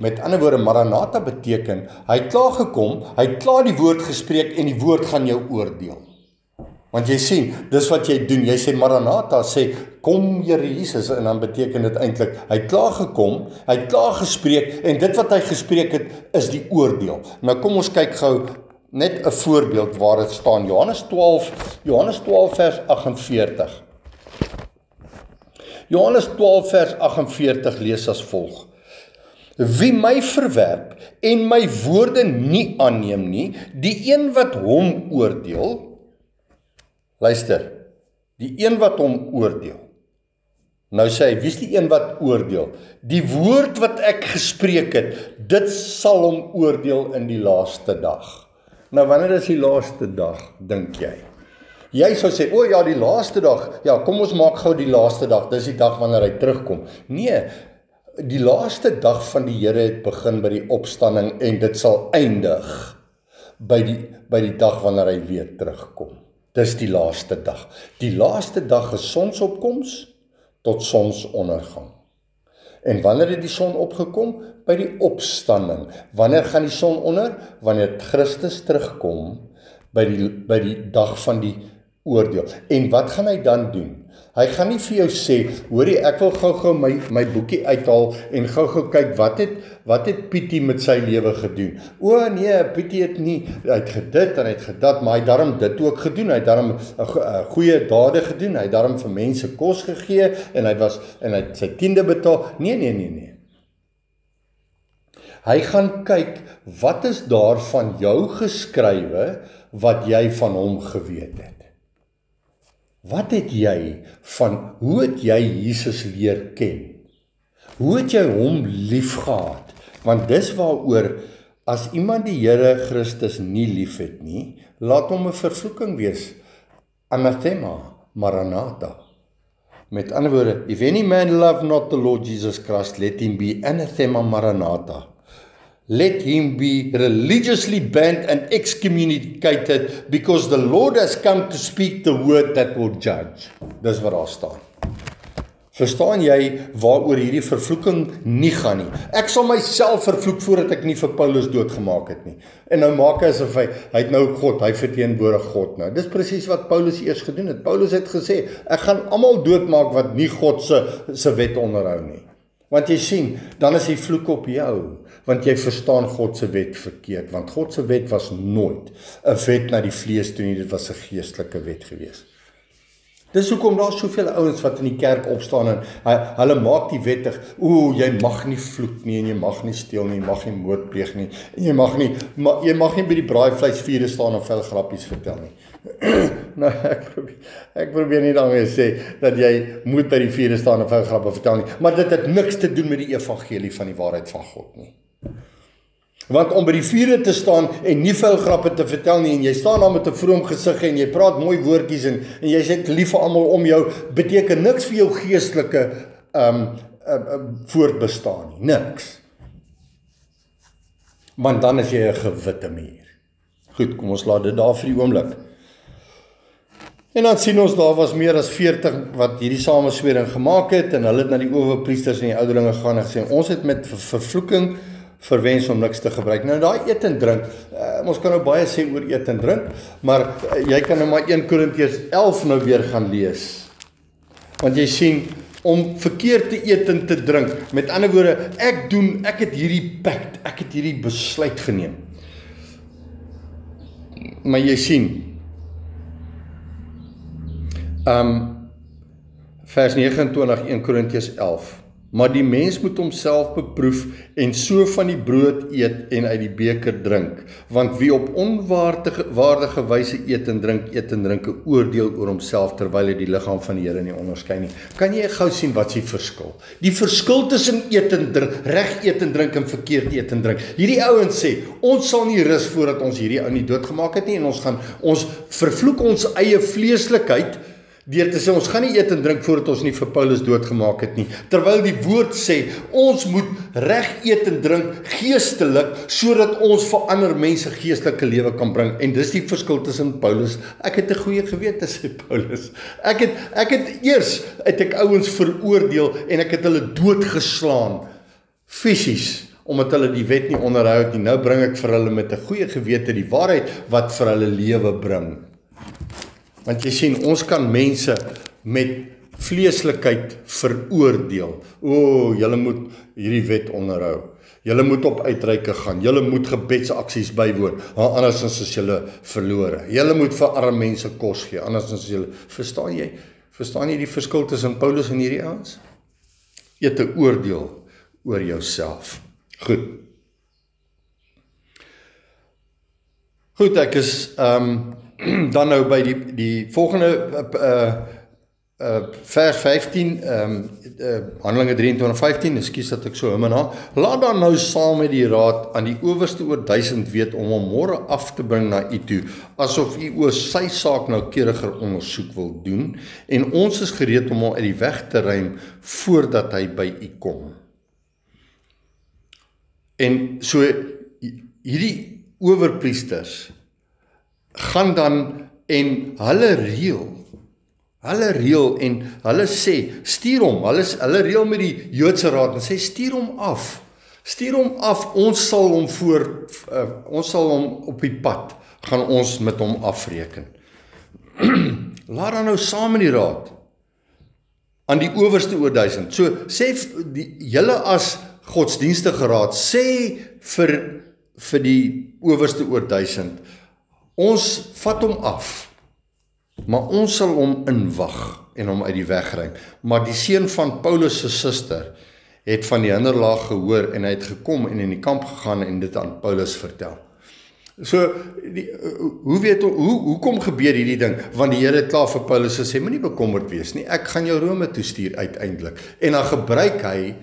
Met ander woorde, Maranatha beteken, hy het klaar gekom, hy het klaar die woord gespreek en die woord gaan jou oordeel. Want jy sien, dis wat jy doen, jy sê Maranatha, sê, kom Here Jesus, en dan beteken dit eintlik, hy het klaar gekom, hy het klaar gespreek, en dit wat hy gespreek het, is die oordeel. Nou kom ons kyk gou, net 'n voorbeeld waar dit staan, Johannes 12 vers 48. Johannes 12 vers 48 lees as volg. Wie my verwerp, en my woorde nie aanneem nie, die een wat hom oordeel, luister, die een wat hom oordeel. Nou sê hy, wie is die een wat oordeel? Die woord wat ek gespreek het, dit sal hom oordeel in die laaste dag. Nou wanneer is die laaste dag, dink jy? Jy sou sê, ja, die laaste dag, ja, kom ons maak gou die laaste dag, dis die dag wanneer hy terugkom. Nee, die laaste dag van die Here het begin by die opstanding en dit sal eindig by die dag wanneer hy weer terugkom. Dis die laaste dag. Die laaste dag is sonsopkoms tot sonsondergang. En wanneer het die son opgekom? By die opstanding. Wanneer gaan die son onder? Wanneer Christus terugkom by die dag van die oordeel. En wat gaan hy dan doen? Hy gaan nie vir jou sê, hoorie, ek wil gou my boekie uithaal en gou kyk, wat het Pietie met sy lewe gedoen? O nee, Pietie het nie, hy het gedit en hy het gedat, maar hy het daarom dit ook gedoen, hy het daarom goeie dade gedoen, hy het daarom vir mense kos gegee, en hy het sy 10de betaal. Nee. Hy gaan kyk, wat is daar van jou geskrywe, wat jy van hom geweet het? Wat het jy hoe het jy Jesus leer ken? Hoe het jy hom lief gehad? Want dis waaroor, as iemand die Here Christus nie lief het nie, laat hom 'n vervloeking wees. Anathema, Maranatha. Met ander woorde, if any man love not the Lord Jesus Christ, let him be anathema Maranatha. Let him be religiously banned and excommunicated, because the Lord has come to speak the word that will judge. Dis wat daar staan. Verstaan jy waaroor hierdie vervloeking nie gaan nie? Ek sal myself vervloek voordat ek nie vir Paulus doodgemaak het nie. En nou maak hy asof hy het nou God, hy verteenwoordig God nou. Dis presies wat Paulus eers gedoen het. Paulus het gesê, ek gaan almal doodmaak wat nie God se wet onderhou nie. Want jy sien, dan is die vloek op jou, want jy verstaan God se wet verkeerd, want God se wet was nooit 'n wet na die vlees toe nie, dit was 'n geestelike wet gewees. Dis hoekom daar soveel ouens wat in die kerk opstaan en hulle maak die wettig, jy mag nie vloek nie, en jy mag nie steel nie, jy mag nie moord pleeg nie, en jy mag nie by die braaivleisvure staan en vuil grappies vertel nie. Nou, ek probeer nie daarmee sê, dat jy moet by die vure staan en vuil grappe vertel nie, maar dit het niks te doen met die evangelie van die waarheid van God nie. Want om by die vure te staan en nie vuil grappe te vertel nie, en jy staan daar met 'n vroom gesig en jy praat mooi woordjies en jy sê lief vir almal om jou, beteken niks vir jou geestelike voortbestaan nie, niks. Want dan is jy 'n gewitte muur. Goed, kom ons laat dit daar vir die oomblik. En dan sien ons, daar was meer as 40 wat hierdie sameswering gemaak het, en hulle het na die owerpriesters en die ouderlinge gegaan en gesê, ons het met vervloeking verwens om niks te gebruik. Nou daai eet en drink, ons kan nou baie sê oor eet en drink, maar jy kan nou maar 1 Korintiërs 11 nou weer gaan lees. Want jy sien, om verkeerd te eet en te drink, met ander woorde, ek het hierdie pact, ek het hierdie besluit geneem. Maar jy sien, vers 29, 1 Korintiërs 11, maar die mens moet homself beproef en so van die brood eet en uit die beker drink, want wie op onwaardige wyse eet en drink 'n oordeel oor homself, terwyl hy die liggaam van die Here nie onderskei nie. Kan jy gou sien wat is die verskil? Die verskil tussen eet en drink, reg eet en drink en verkeerd eet en drink. Hierdie ouens sê, ons sal nie rus voordat ons hierdie ou nie doodgemaak het nie, en ons vervloek ons eie vleeslikheid, deur te sê, ons gaan nie eet en drink voordat ons nie vir Paulus doodgemaak het nie. Terwyl die woord sê, ons moet reg eet en drink geestelik, sodat ons vir ander mense geestelike lewe kan bring. En dis die verskil tussen Paulus. Ek het 'n goeie gewete, sê Paulus. Ek het ouens veroordeel en ek het hulle doodgeslaan, fisies, omdat hulle die wet nie onderhou het nie. Nou bring ek vir hulle met 'n goeie gewete die waarheid wat vir hulle lewe bring. Want jy sien, ons kan mense met vleeslikheid veroordeel. Julle moet hierdie wet onderhou. Julle moet op uitreike gaan. Julle moet gebedsaksies bywoon. Anders is julle verlore. Julle moet vir arme mense kos gee. Anders is julle. Verstaan jy die verskil tussen Paulus en hierdie ouens? Eet 'n oordeel oor jouself. Goed, ek is dan nou by die volgende vers 15, Handelinge 23:15, ekskuus dat ek so na. Laat dan nou saam met die raad aan die owerste oor 1000 weet om hom môre af te bring na u toe, asof u oor sy saak noukeuriger ondersoek wil doen, en ons is gereed om hom uit die weg te ruim voordat hy by u kom. En so hierdie owerpriesters gaan dan en hulle reël en hulle sê, stuur hom, hulle reël met die Joodse raad en sê, stuur hom af, ons sal hom op die pad, gaan ons met hom afreken. Laat dan nou saam met die raad, aan die owerste oor 1000, so sê, julle as godsdienstige raad, sê vir die owerste oor 1000, ons vat hom af, maar ons sal hom inwag en hom uit die weg ruim. Maar die seun van Paulus se suster het van die hinderlaag gehoor en hy het gekom en in die kamp gegaan en dit aan Paulus vertel. So, hoekom gebeur hierdie ding? Want die Here het klaar vir Paulus gesê, moenie bekommerd wees nie, ek gaan jou Rome toe stuur uiteindelik. En dan gebruik hy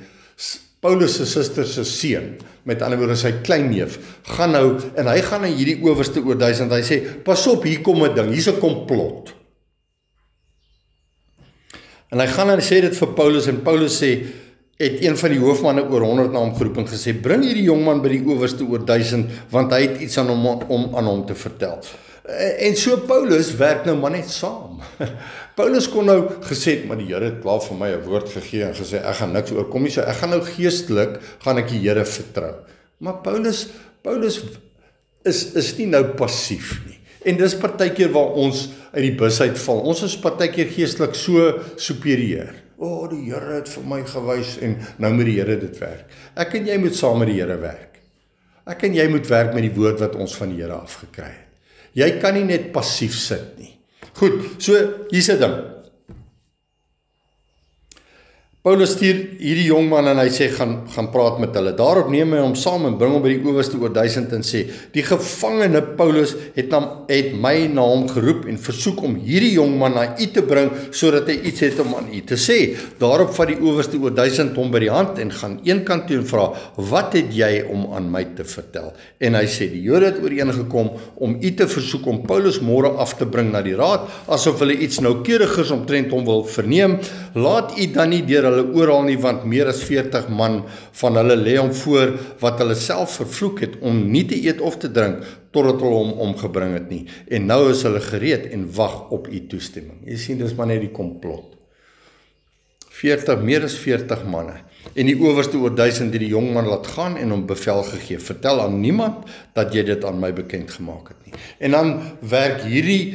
Paulus se suster se seun, met ander woorde sy kleinneef, gaan nou, en hy gaan na hierdie owerste oor 1000, hy sê, pas op, hier kom 'n ding, hier's 'n komplot. En hy gaan en sê dit vir Paulus, en Paulus sê, het een van die hoofmanne oor 100 na hom geroep en gesê, bring hierdie jongman by die owerste oor 1000, want hy het iets aan hom te vertel. En so Paulus werk nou maar net saam. Paulus kon nou gesê, maar die Here het klaar vir my 'n woord gegee en gesê, ek gaan niks oorkom nie, so ek gaan nou geestelik, gaan ek die Here vertrou. Maar Paulus is nie nou passief nie. En dis partykeer waar ons uit die bus uitval. Ons is partykeer geestelik so superieur. Die Here het vir my gewys en nou moet die Here dit werk. Ek en jy moet saam met die Here werk. Ek en jy moet werk met die woord wat ons van die Here afgekry het. Jy kan nie net passief sit nie. Goed, so hier's 'n ding. Paulus stuur hierdie jongman en hy sê, gaan praat met hulle. Daarop neem hy hom saam en bring hom by die owerste oor 1000 en sê, die gevangene Paulus het my na hom geroep en versoek om hierdie jongman na u te bring, sodat hy iets het om aan u te sê. Daarop vat die owerste oor 1000 hom by die hand en gaan een kant toe en vra, wat het jy om aan my te vertel? En hy sê, die Jode het ooreengekom om u te versoek om Paulus môre af te bring na die raad, asof hulle iets noukeurigers omtrent hom wil verneem. Laat u dan nie deur hulle oorhaal nie, want meer as 40 man van hulle lê hom voor, wat hulle self vervloek het om nie te eet of te drink, totdat hulle hom omgebring het nie. En nou is hulle gereed en wag op u toestemming. Jy sien, dis maar net die komplot. Meer as 40 manne. En die owerste oor 1000 het die jongman laat gaan en hom bevel gegee. Vertel aan niemand dat jy dit aan my bekend gemaak het nie. En dan werk hierdie,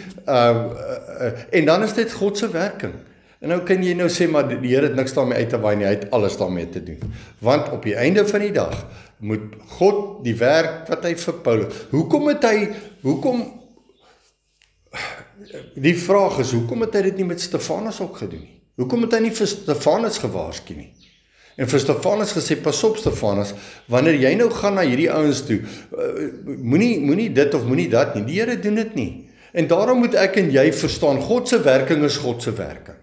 en dan is dit God se werking. En nou kan jy nou sê, maar die Here het niks daarmee uit te waai nie, hy het alles daarmee te doen. Want op die einde van die dag moet God die werk wat hy vir Paulus, die vraag is, hoekom het hy dit nie met Stefanus ook gedoen nie? Hoekom het hy nie vir Stefanus gewaarsku nie? En vir Stefanus gesê, pas op Stefanus, wanneer jy nou gaan na hierdie ouens toe, moenie dit of moenie dat nie, die Here doen dit nie. En daarom moet ek en jy verstaan, God se werking is God se werking.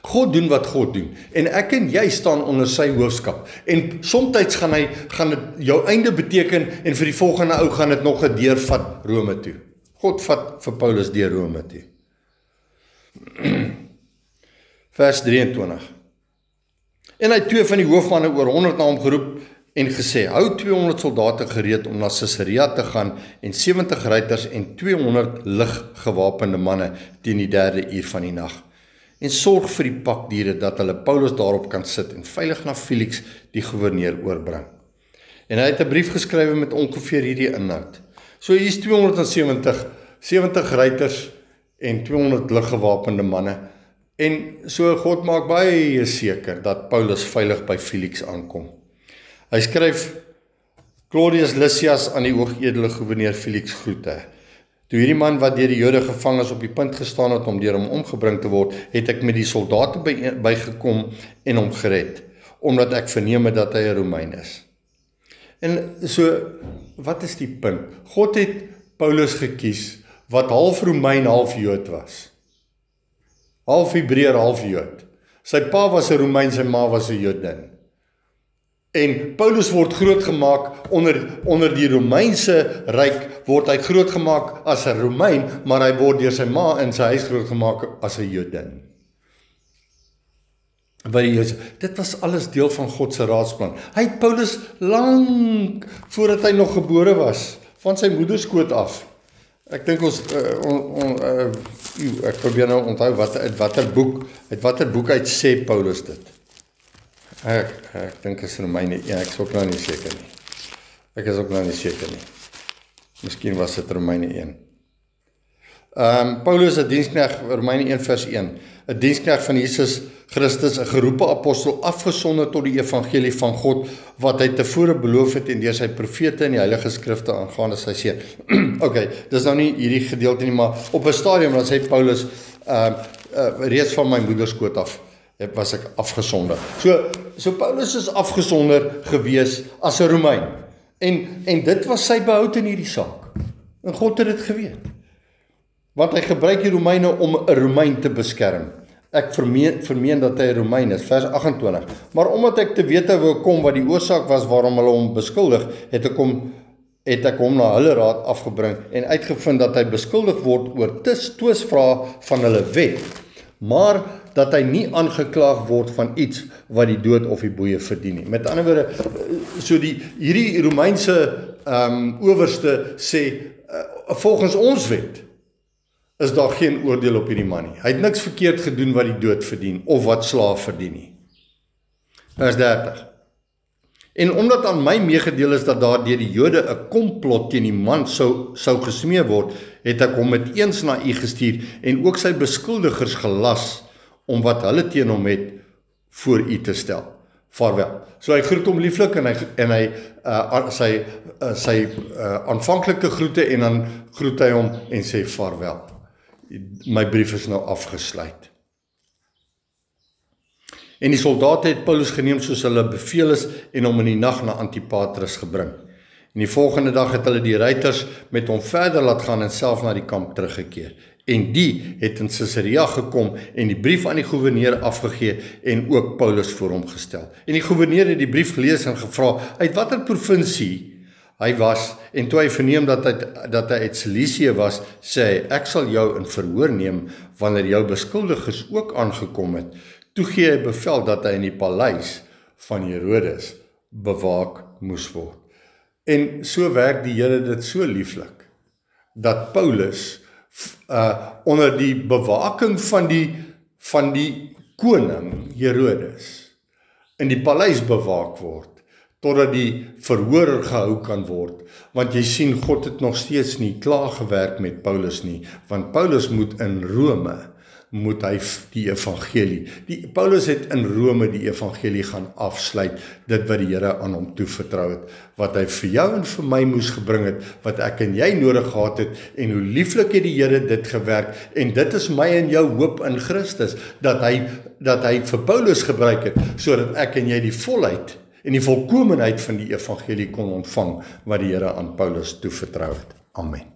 God doen wat God doen, en ek en jy staan onder sy hoofskap, en soms gaan dit jou einde beteken, en vir die volgende ou gaan dit nog 'n deurvat Rome toe. God vat vir Paulus deur Rome toe. Vers 23. En hy het 2 van die hoofmanne oor 100 na hom geroep en gesê, hou 200 soldate gereed om na Caesarea te gaan en 70 ruiters en 200 liggewapende manne teen die 3de uur van die nag. En sorg vir die pakdiere dat hulle Paulus daarop kan sit en veilig na Felix die gouverneur oorbring. En hy het 'n brief geskrywe met ongeveer hierdie inhoud. So hier is 270 ruiters en 200 liggewapende manne. En so God maak baie seker dat Paulus veilig by Felix aankom. Hy skryf, Claudius Lysias aan die hoogedele gouverneur Felix groete. Toe hierdie man wat deur die Jode gevang is op die punt gestaan het om deur hom omgebring te word, het ek met die soldate bygekom en hom gered, omdat ek verneem het dat hy 'n Romein is. En so, wat is die punt? God het Paulus gekies, wat half Romein, half Jood was. Half Hebreër, half Jood. Sy pa was 'n Romein, sy ma was 'n Jodin. En Paulus word grootgemaak onder die Romeinse ryk, word hy grootgemaak as 'n Romein, maar hy word deur sy ma in sy huis grootgemaak as 'n Jodin. Dit was alles deel van God se raadsplan. Hy het Paulus lank voordat hy nog gebore was, van sy moederskoot af. Ek dink ek probeer nou onthou uit watter boek uit sê Paulus dit. Ek dink is Romeine 1, ek is ook nou nie seker nie. Miskien was dit Romeine 1. Paulus, 'n diensknegt, Romeine 1 vers 1, 'n diensknegt van Jesus Christus, 'n geroepe apostel, afgesonder tot die evangelie van God, wat hy tevore beloof het en deur sy profete en die heilige skrifte aangaande sy seun. Okay, dis nou nie hierdie gedeelte nie, maar op 'n stadium dan sê Paulus, reeds van my moederskoot af was ek afgesonder. So Paulus is afgesonder gewees as 'n Romein. En dit was sy behoud in hierdie saak. En God het dit geweet. Want hy gebruik die Romeine om 'n Romein te beskerm. Ek vermeen dat hy 'n Romein is, vers 28. Maar omdat ek te wete wou kom wat die oorsaak was waarom hulle hom beskuldig, het ek hom na hulle raad afgebring en uitgevind dat hy beskuldig word oor twisvrae van hulle wet, maar dat hy nie aangeklaag word van iets wat die dood of die boeie verdien nie. Met ander woorde, so hierdie Romeinse owerste sê, volgens ons wet, is daar geen oordeel op hierdie man nie. Hy het niks verkeerd gedoen wat die dood verdien, of wat slaaf verdien nie. Vers 30. En omdat aan my meegedeel is dat daar deur die Jode 'n komplot teen die man sou gesmee word, het ek hom met eens na u gestuur, en ook sy beskuldigers gelas, om wat hulle teen hom het, voor u te stel. Vaarwel. So hy groet hom lieflik, en hy sy aanvanklike groete, en dan groet hy hom en sê vaarwel. My brief is nou afgesluit. En die soldate het Paulus geneem soos hulle beveel is en hom in die nag na Antipatris gebring. En die volgende dag het hulle die ruiters met hom verder laat gaan en self na die kamp teruggekeer. En die het in Caesarea gekom en die brief aan die goewerneur afgegee en ook Paulus voor hom gestel. En die goewerneur het die brief gelees en gevra uit watter provinsie hy was, en toe hy verneem dat hy uit Cilicië was, sê hy, ek sal jou in verhoor neem wanneer jou beskuldigers ook aangekom het. Toe gee hy bevel dat hy in die paleis van Herodes bewaak moes word. En so werk die Here dit so lieflik, dat Paulus onder die bewaking van die koning Herodes in die paleis bewaak word, totdat die verhoor gehou kan word, want jy sien, God het nog steeds nie klaar gewerk met Paulus nie, want Paulus moet in Rome, moet hy die evangelie, Paulus het in Rome die evangelie gaan afsluit, dit wat die Here aan hom toevertrou het, wat hy vir jou en vir my moes gebring het, wat ek en jy nodig gehad het, en hoe lieflik het die Here dit gewerk, en dit is my en jou hoop in Christus, dat hy vir Paulus gebruik het, sodat ek en jy die volheid en die volkomenheid van die evangelie kon ontvang, wat die Here aan Paulus toevertrou het. Amen.